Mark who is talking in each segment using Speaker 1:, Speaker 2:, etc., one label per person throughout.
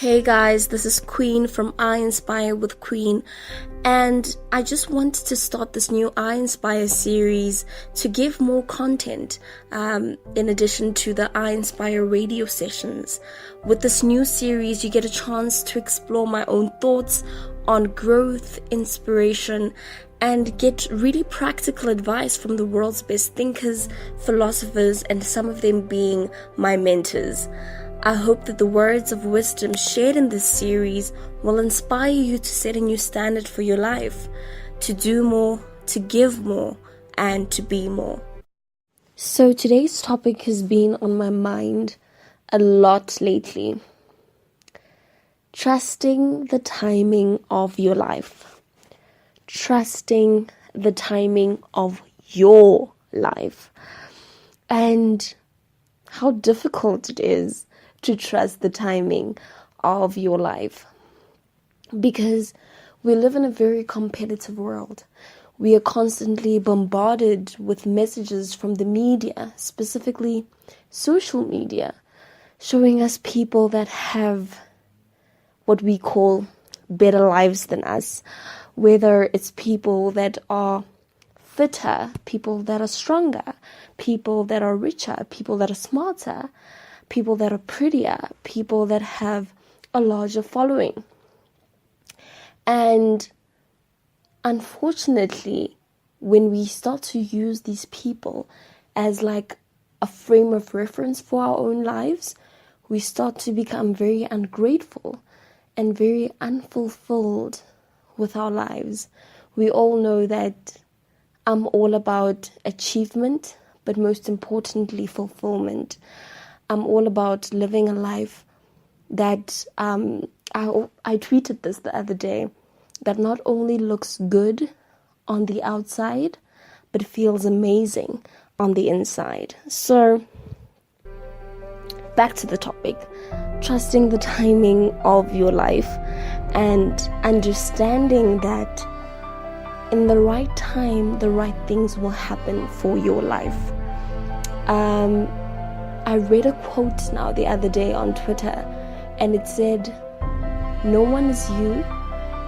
Speaker 1: Hey guys, this is Queen from I Inspire with Queen, and I just wanted to start this new I Inspire series to give more content in addition to the I Inspire radio sessions. With this new series, you get a chance to explore my own thoughts on growth, inspiration, and get really practical advice from the world's best thinkers, philosophers, and some of them being my mentors. I hope that the words of wisdom shared in this series will inspire you to set a new standard for your life, to do more, to give more, and to be more. So today's topic has been on my mind a lot lately. Trusting the timing of your life. Trusting the timing of your life. And how difficult it is to trust the timing of your life, because we live in a very competitive world. We are constantly bombarded with messages from the media, specifically social media, showing us people that have what we call better lives than us, whether it's people that are fitter, people that are stronger, people that are richer, people that are smarter, people that are prettier, people that have a larger following. And unfortunately, when we start to use these people as like a frame of reference for our own lives, we start to become very ungrateful and very unfulfilled with our lives. We all know that I'm all about achievement, but most importantly, fulfillment. I'm all about living a life that, I tweeted this the other day, that not only looks good on the outside, but feels amazing on the inside. So, back to the topic, trusting the timing of your life and understanding that in the right time, the right things will happen for your life. I read a quote now the other day on Twitter, and it said, "No one is you,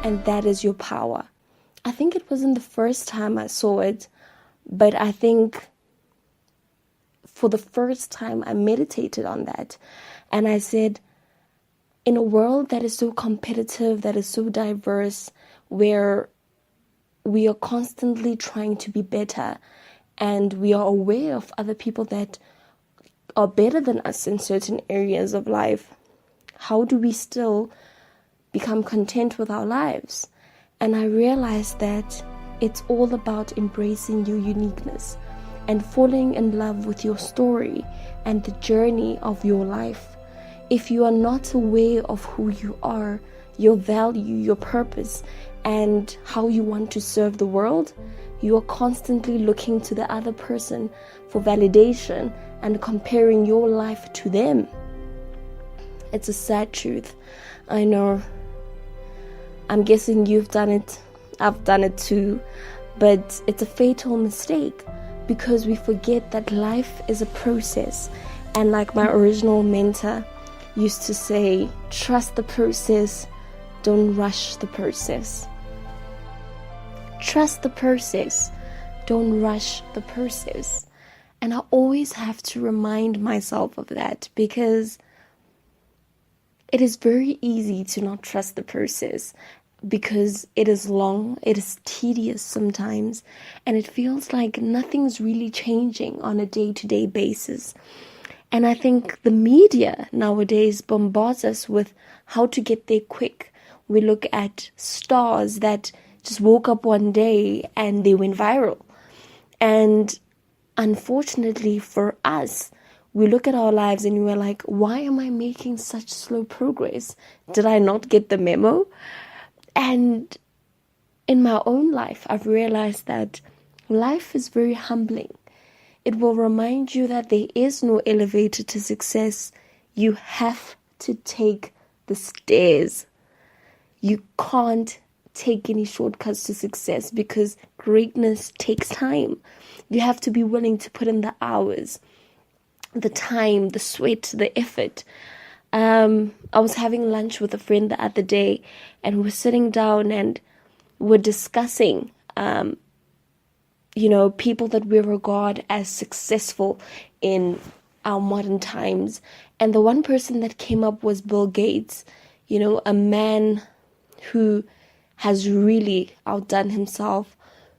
Speaker 1: and that is your power." I think it wasn't the first time I saw it, but I think for the first time I meditated on that. And I said, in a world that is so competitive, that is so diverse, where we are constantly trying to be better, and we are aware of other people that are better than us in certain areas of life, how do we still become content with our lives? And I realized that it's all about embracing your uniqueness and falling in love with your story and the journey of your life. If you are not aware of who you are, your value, your purpose, and how you want to serve the world, you are constantly looking to the other person for validation and comparing your life to them. It's a sad truth. I know. I'm guessing you've done it. I've done it too. But it's a fatal mistake, because we forget that life is a process. And like my original mentor used to say, trust the process, don't rush the process. Trust the process, don't rush the process. And I always have to remind myself of that, because it is very easy to not trust the process, because it is long, it is tedious sometimes, and it feels like nothing's really changing on a day-to-day basis. And I think the media nowadays bombards us with how to get there quick. We look at stars that just woke up one day and they went viral. And unfortunately for us, we look at our lives and we're like, why am I making such slow progress? Did I not get the memo? And in my own life, I've realized that life is very humbling. It will remind you that there is no elevator to success. You have to take the stairs. You can't take any shortcuts to success, because greatness takes time. You have to be willing to put in the hours, the time, the sweat, the effort. I was having lunch with a friend the other day, and we were sitting down and we're discussing, people that we regard as successful in our modern times. And the one person that came up was Bill Gates, a man who has really outdone himself,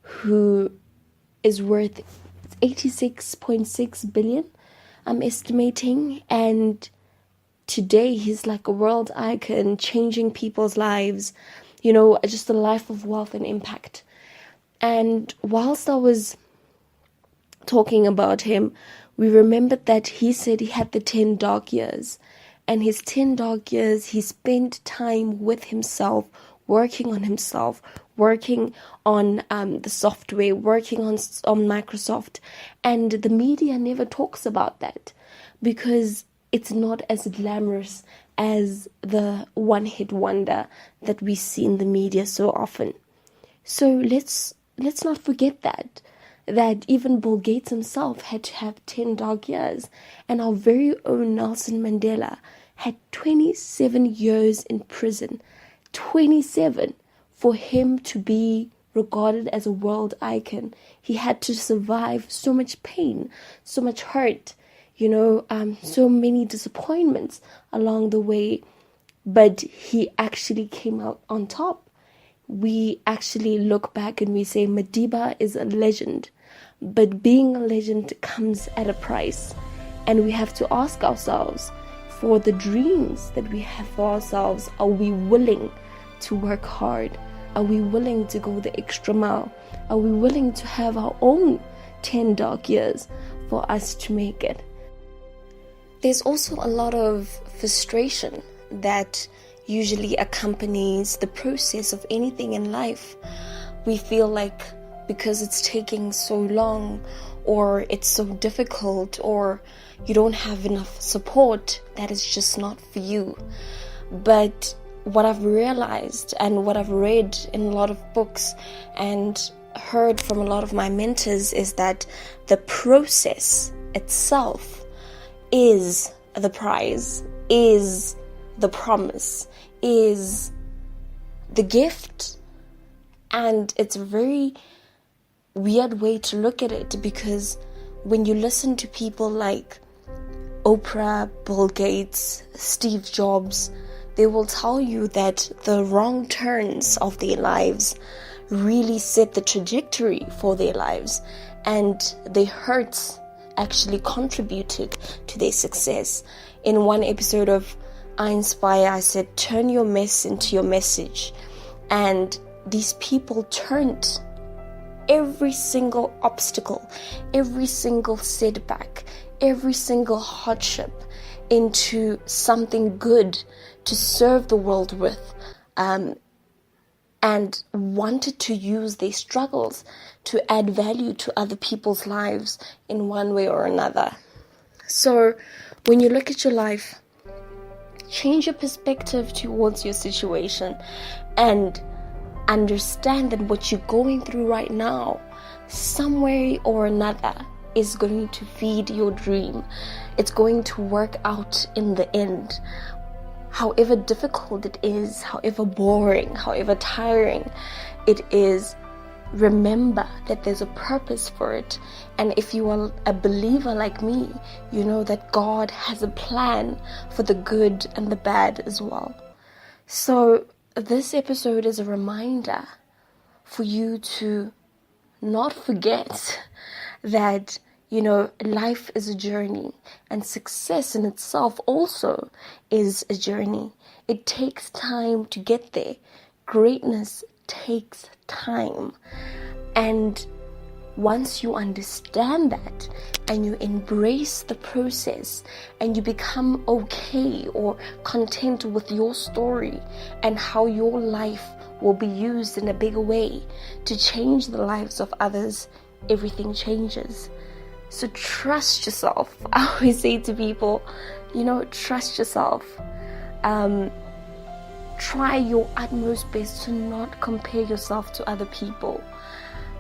Speaker 1: who is worth 86.6 billion, I'm estimating. And today he's like a world icon, changing people's lives, just a life of wealth and impact. And whilst I was talking about him, we remembered that he said he had the 10 dark years. And his 10 dark years, he spent time with himself, working on himself, working on the software, working on Microsoft. And the media never talks about that because it's not as glamorous as the one-hit wonder that we see in the media so often. So let's not forget that even Bill Gates himself had to have 10 dark years. And our very own Nelson Mandela had 27 years in prison. 27 for him to be regarded as a world icon. He had to survive so much pain, so much hurt, so many disappointments along the way. But he actually came out on top. We actually look back and we say Madiba is a legend. But being a legend comes at a price. And we have to ask ourselves, for the dreams that we have for ourselves, are we willing to work hard? Are we willing to go the extra mile? Are we willing to have our own 10 dark years for us to make it? There's also a lot of frustration that usually accompanies the process of anything in life. We feel like because it's taking so long, or it's so difficult, or you don't have enough support, that it's just not for you. But what I've realized and what I've read in a lot of books and heard from a lot of my mentors is that the process itself is the prize, is the promise, is the gift. And it's a very weird way to look at it, because when you listen to people like Oprah, Bill Gates, Steve Jobs, they will tell you that the wrong turns of their lives really set the trajectory for their lives, and their hurts actually contributed to their success. In one episode of I Inspire, I said, turn your mess into your message. And these people turned every single obstacle, every single setback, every single hardship into something good to serve the world with, and wanted to use their struggles to add value to other people's lives in one way or another. So when you look at your life, change your perspective towards your situation and understand that what you're going through right now, some way or another, is going to feed your dream. It's going to work out in the end. However difficult it is, however boring, however tiring it is, remember that there's a purpose for it. And if you are a believer like me, you know that God has a plan for the good and the bad as well. So this episode is a reminder for you to not forget that, life is a journey, and success in itself also is a journey. It takes time to get there. Greatness takes time. And once you understand that and you embrace the process and you become okay or content with your story and how your life will be used in a bigger way to change the lives of others, everything changes. So trust yourself. I always say to people, trust yourself. Try your utmost best to not compare yourself to other people.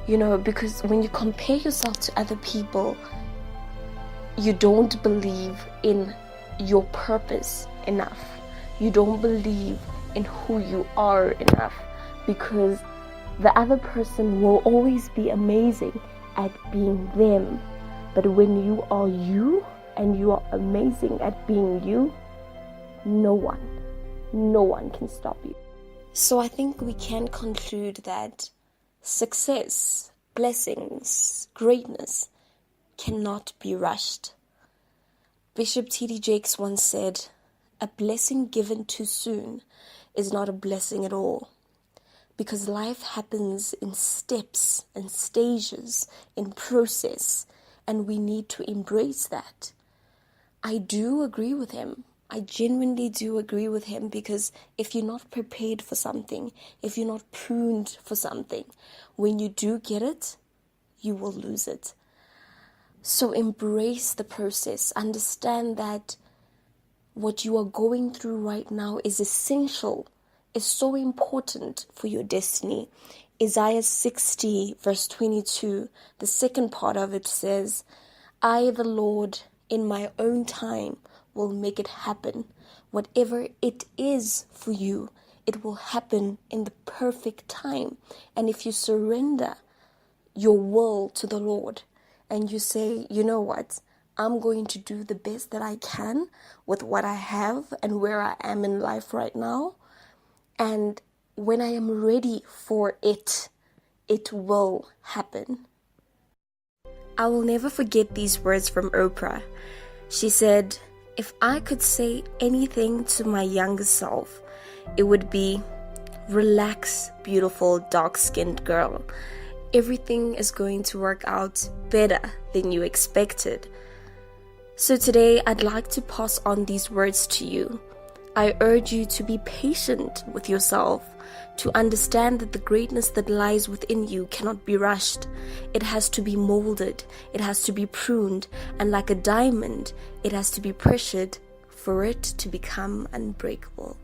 Speaker 1: Because when you compare yourself to other people, you don't believe in your purpose. enough. You don't believe in who you are enough, because the other person will always be amazing at being them. But when you are you and you are amazing at being you, no one can stop you. So I think we can conclude that success, blessings, greatness cannot be rushed. Bishop T.D. Jakes once said, "A blessing given too soon is not a blessing at all." Because life happens in steps and stages, in process, and we need to embrace that. I do agree with him. I genuinely do agree with him, because if you're not prepared for something, if you're not pruned for something, when you do get it, you will lose it. So embrace the process. Understand that what you are going through right now is essential, is so important for your destiny. Isaiah 60 verse 22, the second part of it says, "I, the Lord, in my own time will make it happen. Whatever it is for you, it will happen in the perfect time." And if you surrender your will to the Lord and you say, "You know what? I'm going to do the best that I can with what I have and where I am in life right now. And when I am ready for it, it will happen." I will never forget these words from Oprah. She said, "If I could say anything to my younger self, it would be, relax, beautiful, dark-skinned girl. Everything is going to work out better than you expected." So today, I'd like to pass on these words to you. I urge you to be patient with yourself, to understand that the greatness that lies within you cannot be rushed. It has to be molded, it has to be pruned, and like a diamond, it has to be pressured for it to become unbreakable.